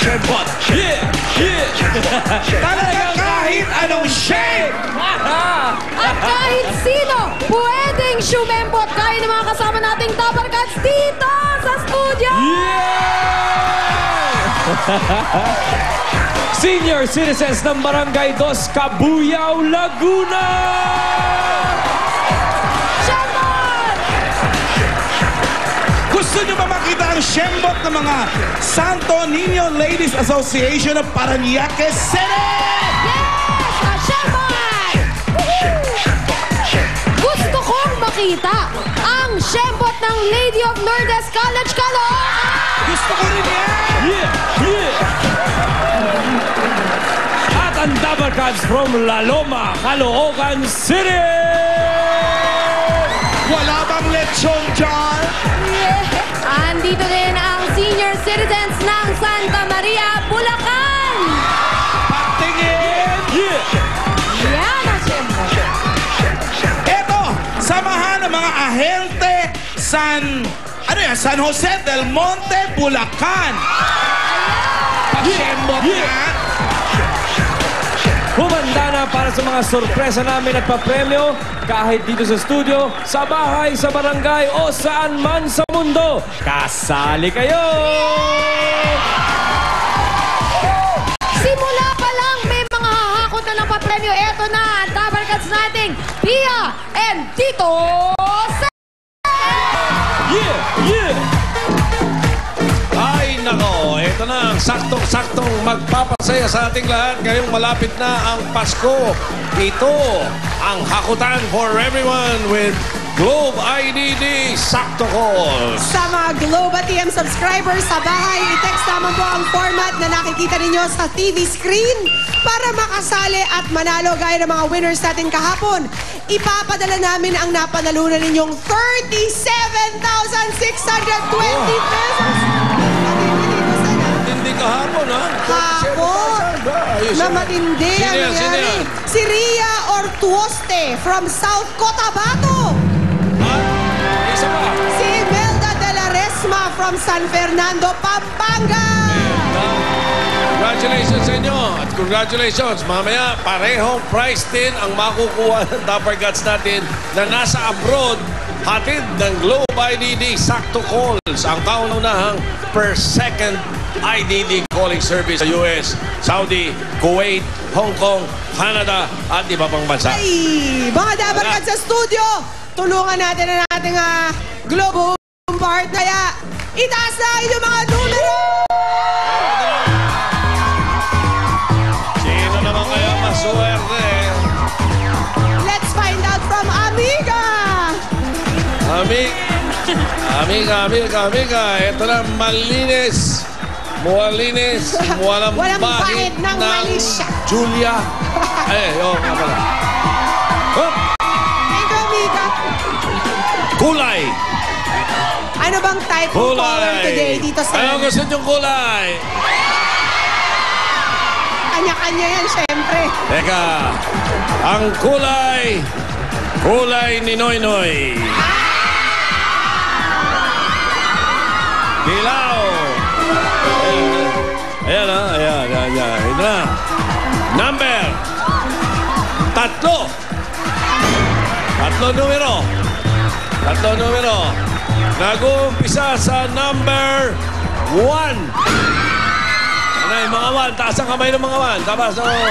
Shembot. Talagang kahit anong shape! At kahit sino, pwedeng sumembot kaya ng mga kasama nating Dapper Cats dito sa studio! Senior citizens ng Barangay 2, Cabuyao, Laguna! Shembot! Gusto nyo ba makita ang Shembot ng mga Santo Niño Ladies Association of Parañaque City? Yes! Shembot! Gusto kong makita ang Shembot ng Lady of Lourdes College, Caloocan! Gusto ko rin yan! At ang Dapper Cats from La Loma, Caloocan City! Wala bang lechon dyan? Andito din ang senior citizens ng Santa Maria, Bulacan! Patingin! Yan ang Shembot. Eto, samahan ng mga ahente San Jose del Monte, Bulacan. Pa-Shembot na. Humanda na para sa mga sorpresa namin at papremyo kahit dito sa studio, sa bahay, sa barangay o saan man sa mundo. Kasali kayo! Simula pa lang may mga hahakot na ng papremyo. Eto na ang Dapper Cats nating Pia and Tito Sen! Ay, nako, ito na ang saktong-saktong magpapasaya sa ating lahat. Ngayong malapit na ang Pasko. Ito ang hakutan for everyone with Globe IDD Sakto Calls. Sa mga Globe ATM subscribers sa bahay, i-text naman po ang format na nakikita ninyo sa TV screen para makasali at manalo gaya ng mga winners natin kahapon. Ipapadala namin ang napanalunan ninyong 37,620 pesos. Hindi kahapon, ha? Hapon na matindi ang Sino yan? nangyari. Si Ria Ortuoste from South Cotabato. Isa pa. Si Imelda de la Resma from San Fernando, Pampanga. Congratulations sa inyo. At congratulations. Mamaya, parehong price din ang makukuha ng Dapper Cats natin na nasa abroad. Hatid ng Globe IDD Sakto Calls. Ang kauna-unahang per second IDD calling service sa US, Saudi, Kuwait, Hong Kong, Canada, at iba pang bansa. Ay, mga Dapper Cats sa studio, tulungan natin ang ating Globe Home Part. Kaya, itaas na inyong mga numero! Sino naman kaya maswerte? Let's find out from Amiga! Amiga. Ito na, malinis. Walang bahid ng malis. Julia. Nga pala. Thank you, Amiga. Kulay. Ano bang type of color today dito sa... Ano gusto niyong kulay? Kanya-kanya yan, syempre. Teka, ang kulay ni Noy Noy. Dilaw. Ayan. Ito na. Number. 3. Tatlo numero. Nag-uumpisa sa number 1. Ano yung mga 1? Taas ang kamay ng mga 1. Taas ang mga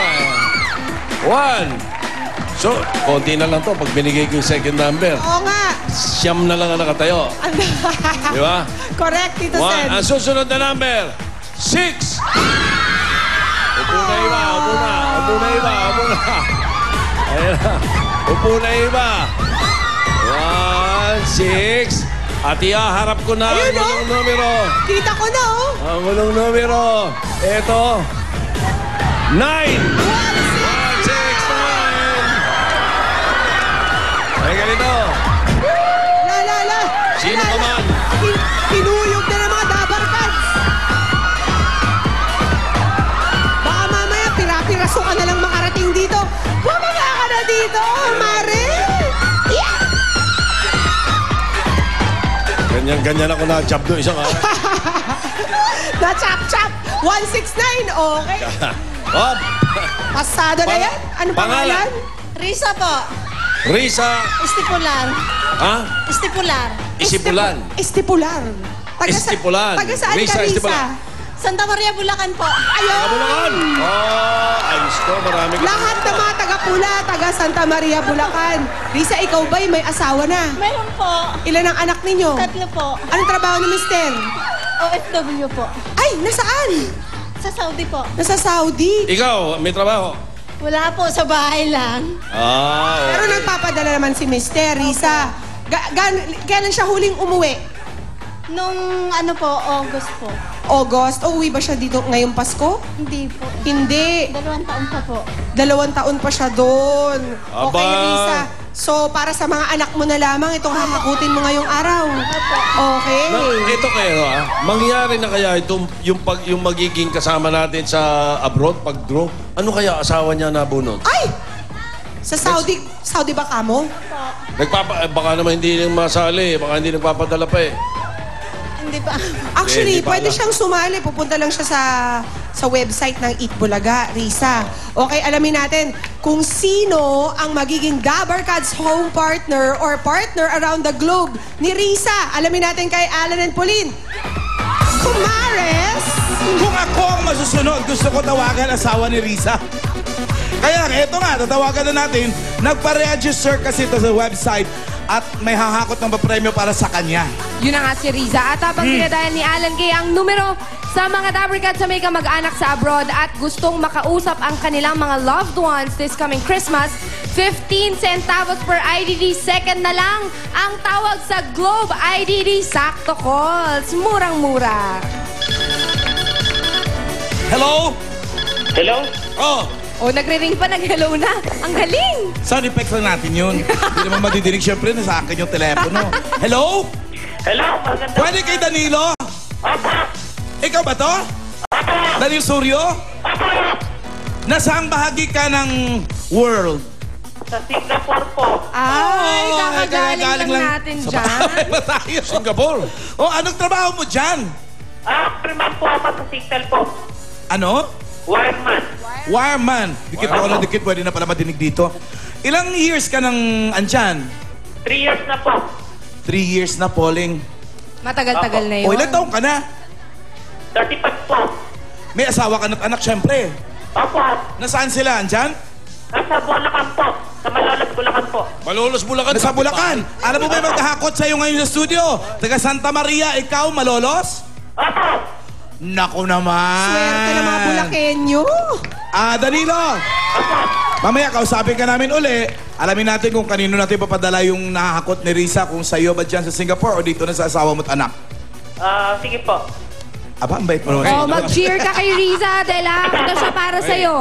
1. So, konti na lang to pag binigay ko yung second number. Oo nga. Siyam na lang ang nakatayo. Di ba? Correct, Tito Sen. Ang susunod na number, 6. Upo na iba. Ayan na. Upo na iba. 1, 6. At ihaharap ko na ang unang numero. Kita ko na, oh. Ang unang numero. Ito. 9. 1, 6, 9. Ay, ganito. La. Sino ka man? Pinuyog na ng mga Dapper Cats. Baka mamaya pira-piraso ka na lang makarating dito. Bumaba ka na dito, Mare. Yeah! Ganyan ako na-chop doon isang araw. Na-chop-chop. 169, okay. Bob, Pasado na yan. Ano pangalan? Risa po. Risa, Estipular. ha? Estipular. Isipulan. Estipular. Estipulan. Taga saan Risa ka, Risa? Estipulan. Santa Maria, Bulacan po. Ayun! Bulacan. Oh, ayos ko. Marami ka. Lahat ng mga taga-pula, taga Santa Maria, Bulacan. Risa, ikaw ba'y may asawa na? Meron po. Ilan ang anak ninyo? 3 po. Anong trabaho ni Mister? OFW po. Ay, nasaan? Sa Saudi po. Nasa Saudi. Ikaw, may trabaho? Wala po, sa bahay lang. Ah, Pero nagpapadala naman si Mister, Risa. Kailan siya huling umuwi? Nung ano po, August po. August? O uwi ba siya dito ngayong Pasko? Hindi po. Hindi. 2 taon pa po. 2 taon pa siya doon. Okay, Aba. Risa. So, para sa mga anak mo na lamang, itong hahakutin mo ngayong araw. Okay. ito kayo, mangyari na kaya itong, yung magiging kasama natin sa abroad, pag-draw? Ano kaya asawa niya nabunod? Ay! Sa Saudi ba kamo? Baka naman hindi nang masali, baka hindi nagpapadala pa eh. Hindi pa. Actually, Hindi pa pwede alam. siyang sumali. Pupunta lang siya sa website ng Eat Bulaga, Risa. Okay, alamin natin kung sino ang magiging Dabarkad's home partner or partner around the globe ni Risa. Alamin natin kay Alan and Pauline. Kumares! Kung ako ang masusunod, gusto ko tawagan asawa ni Risa. Kaya eto nga, tatawagan na natin. Nagpa-register kasi ito sa website at may hahakot ng papremyo para sa kanya. Yun na nga si Riza. At habang dinadayan ni Alan Kay ang numero sa mga Dabarkads sa may kamag-anak sa abroad at gustong makausap ang kanilang mga loved ones this coming Christmas, 15 centavos per IDD. Second na lang ang tawag sa Globe IDD Sakto Calls. Murang-mura. Hello? Hello? Oh, O, nagre-ring pa, nag-hello na. Ang galing! sound effects lang natin yun. Hindi naman madidinig syempre na sa akin yung telepono. Hello? Hello? Maganda. Pwede kay Danilo? Opo. Ikaw ba to? Opo. Danilo Suryo? Opo. Nasaang bahagi ka ng world? Sa Singapore po. Ay, kakagaling kakagaling lang natin Sa dyan. bahay na tayo. Singapore. Oh, anong trabaho mo dyan? Priman po ako sa Signal po. Ano? Wireman. Wireman. Dikit ako na dikit, pwede na pala madinig dito. Ilang years ka nang andyan? 3 years na po. 3 years na, Pauling. Matagal-tagal na yun. O, ilang taong ka na? 35 po. May asawa ka na't anak, syempre. Opo. Nasaan sila? Andyan? Nasa Bulacan po. Sa Malolos, Bulacan po. Malolos Bulacan. Nasa Bulacan. Alam mo ba yung maghahakot sa'yo ngayon sa studio? Taga Santa Maria, ikaw, Malolos? Opo. Naku naman. Swerte ng mga Bulakenyo. Danilo. Mamaya, kausapin ka namin uli. Alamin natin kung kanino natin papadala yung nahahakot ni Risa, kung sa'yo ba dyan sa Singapore o dito na sa asawa mo't anak. Sige po. Aba, ang bait mo naman. Oh, mag-cheer ka kay Riza dahil ito siya para sa'yo.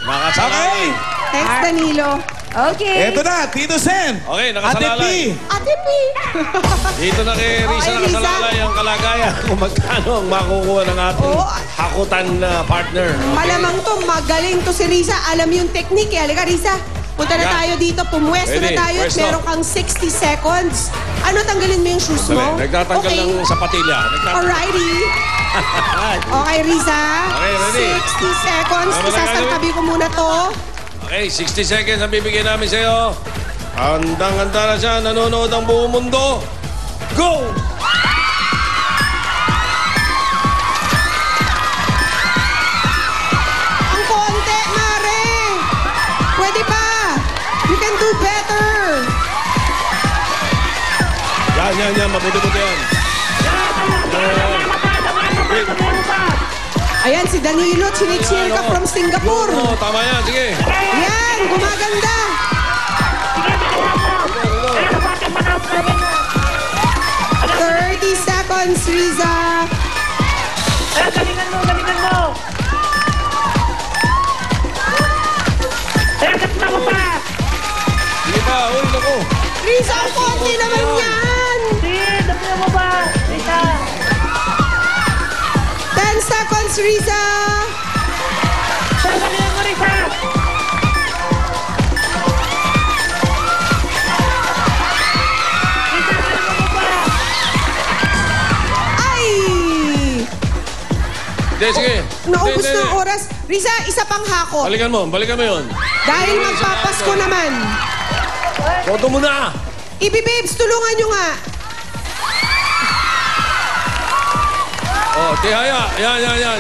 Nakasalalay. Okay. Thanks, Danilo. Okay. Eto na, Tito Sen. Okay, Ate nakasalalay. P. Ate P. Dito na kay Risa Okay, Risa. nakasalalay ang kalagayan kung magkano ang makukuha ng ating Oo. hakutan na partner. Malamang to, magaling to si Risa. Alam yung technique eh. Halika, Risa. Punta na Yan. tayo dito. Pumwesto na Pwede, tayo. At pwesto. meron kang 60 seconds. Ano, tanggalin mo yung shoes Dali, mo? nagtatanggal Okay. ng sapatilya. Alrighty. Okay, Risa. Okay, ready? 60 seconds. Tama na Isasantabi ko muna to. Okay, 60 seconds ang bibigyan namin sa iyo. Handang-handa na siya, nanonood ang buong mundo. Go! Ang konti, Mare. Pwede pa. You can do better. Yan. Mabuti-buti yan. Ayan, si Danilo. Chinichir ka from Singapore. Oo, tama yan. Sige. Ayan, gumaganda. Ano? 30 seconds, Riza. Galingan mo. Gat mo pa. Sige pa. Uy, naku. Riza, ang konti naman yan. Dapin mo ba? Rita. 10 seconds, Riza. Galingan mo, Rita. Ay! Sige. naubos Hindi, na ang hindi. oras. Risa, isa pang hako. Balikan mo yun. Dahil magpapasko naman. Koto mo na. Ibi-babes, tulungan nyo nga. Oh, Tihaya.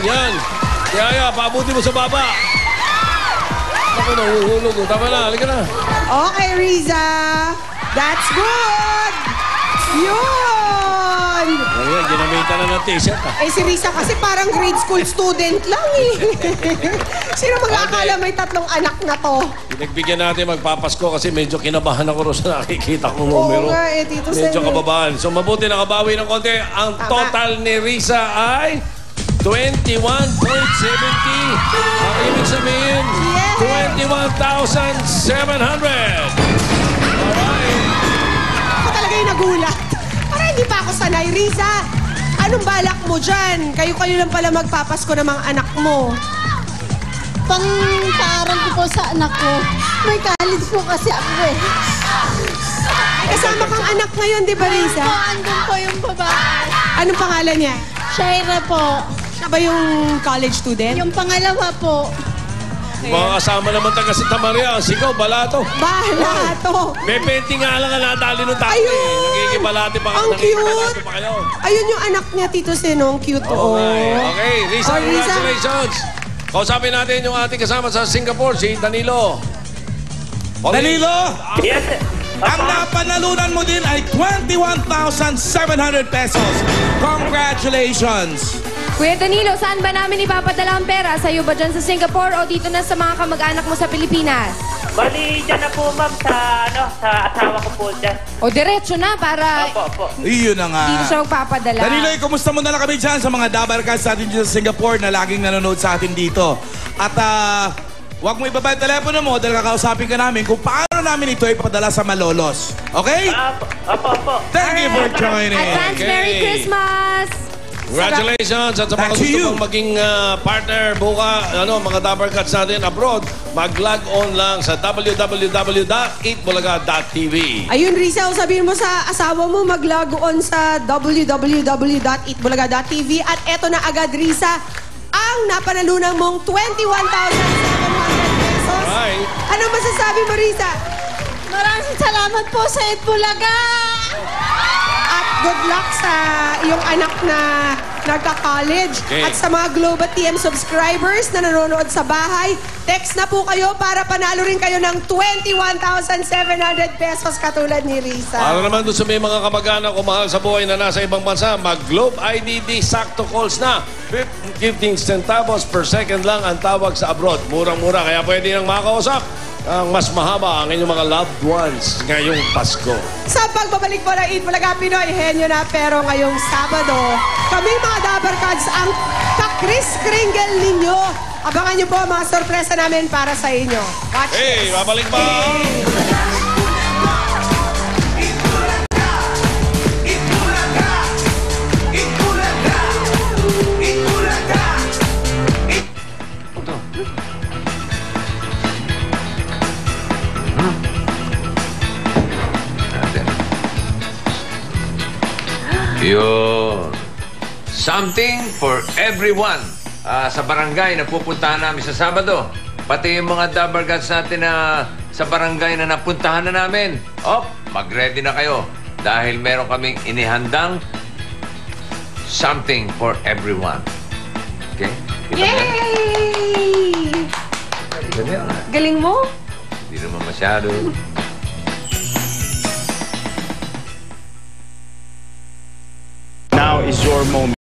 Yan. Tihaya, paabuti mo sa baba. Ako na, huhulog. Tama na, halika na. Okay, Riza. That's good. Yun. Ayan, ginamitan na ng t-shirt. Eh, si Risa kasi parang grade school student lang eh. Sino mag-akala may tatlong anak na to? Pinagbigyan natin magpapasko kasi medyo kinabahan ako rin sa nakikita kong numero. Oo nga eh, Tito Medyo Sen. kababahan. So mabuti nakabawi ng konti. Ang Tama. total ni Risa ay 21.70. Ang ibig sabihin, Yeah. 21,700. Alright. Ako talaga yung nagulat. Parang hindi pa ako sanay. Riza, anong balak mo dyan? Kayo-kayo lang pala magpapasko ng mga anak mo. Pang-paaral ko po sa anak ko. May college po kasi ako eh. Ay, kasama kang anak ngayon, di ba, Riza? Po, andun po yung babae. Anong pangalan niya? Shaira po. Siya ba yung college student? Yung pangalawa po. Mga kasama naman taga Santa Maria. Sigaw, balato. Bahala to. May painting nga lang ang natali ng tao Ayun! eh. Nagigibalati pa Ang nagigibalati cute! pa kayo. Ayun yung anak niya, Tito Senong. Cute, oh. Okay, Risa, Oh, Risa. congratulations. Kausapin natin yung ating kasama sa Singapore, si Danilo. Danilo, Yes, ang napanalunan mo din ay 21,700 pesos. Congratulations! Kuya Danilo, saan ba namin ipapadala ang pera? Sa'yo ba dyan sa Singapore o dito na sa mga kamag-anak mo sa Pilipinas? bali dyan na po ma'am sa asawa ko po dyan. O diretso na para Opo. Iyon na nga. dito siya magpapadala. Danilo, kumusta mo na lang kami dyan sa mga Dabarkas natin dito sa Singapore na laging nanonood sa atin dito. At huwag mo ibaba yung telepono mo dahil kakausapin ka namin kung paano namin ito ipapadala sa Malolos. Okay? Opo. Thank you for joining. Advance Okay. Merry Christmas! Congratulations at sa mga Back to gusto you. mong maging partner buka, mga Dabarkats natin abroad, mag-log on lang sa www.eatbulaga.tv. Ayun, Risa, sabihin mo sa asawa mo, mag-log on sa www.eatbulaga.tv at eto na agad, Risa, ang napanalunan mong 21,700 pesos. Alright. Ano masasabi mo, Risa? Maraming salamat po sa Itbulaga. At good luck sa iyong anak na nagka-college. Okay. At sa mga Global TM subscribers na nanonood sa bahay, text na po kayo para panalo rin kayo ng 21,700 pesos katulad ni Risa. Para naman doon sa may mga kamag-anak o mahal sa buhay na nasa ibang bansa, mag-Globe IDD Sakto Calls na. 15 centavos per second lang ang tawag sa abroad. Murang-mura, kaya pwede nang makausap ang mas mahaba ang inyong mga loved ones ngayong Pasko. Sa pagbabalik po ng Eat Bulaga Pinoy, henyo na pero ngayong Sabado, kami mga Dabarkads ang ka-Kris Kringle ninyo. Abangan niyo po ang mga sorpresa namin para sa inyo. Watch Hey, this. babalik pa! Yun. Something for everyone. Sa barangay na pupuntahan namin sa Sabado. Pati yung mga Dabarkats natin na sa barangay na napuntahan na namin. Mag-ready na kayo. Dahil meron kaming inihandang something for everyone. Okay? Kita mo yan? Yay! Kita mo yan? Galing mo? Hindi naman masyado. Now is your moment.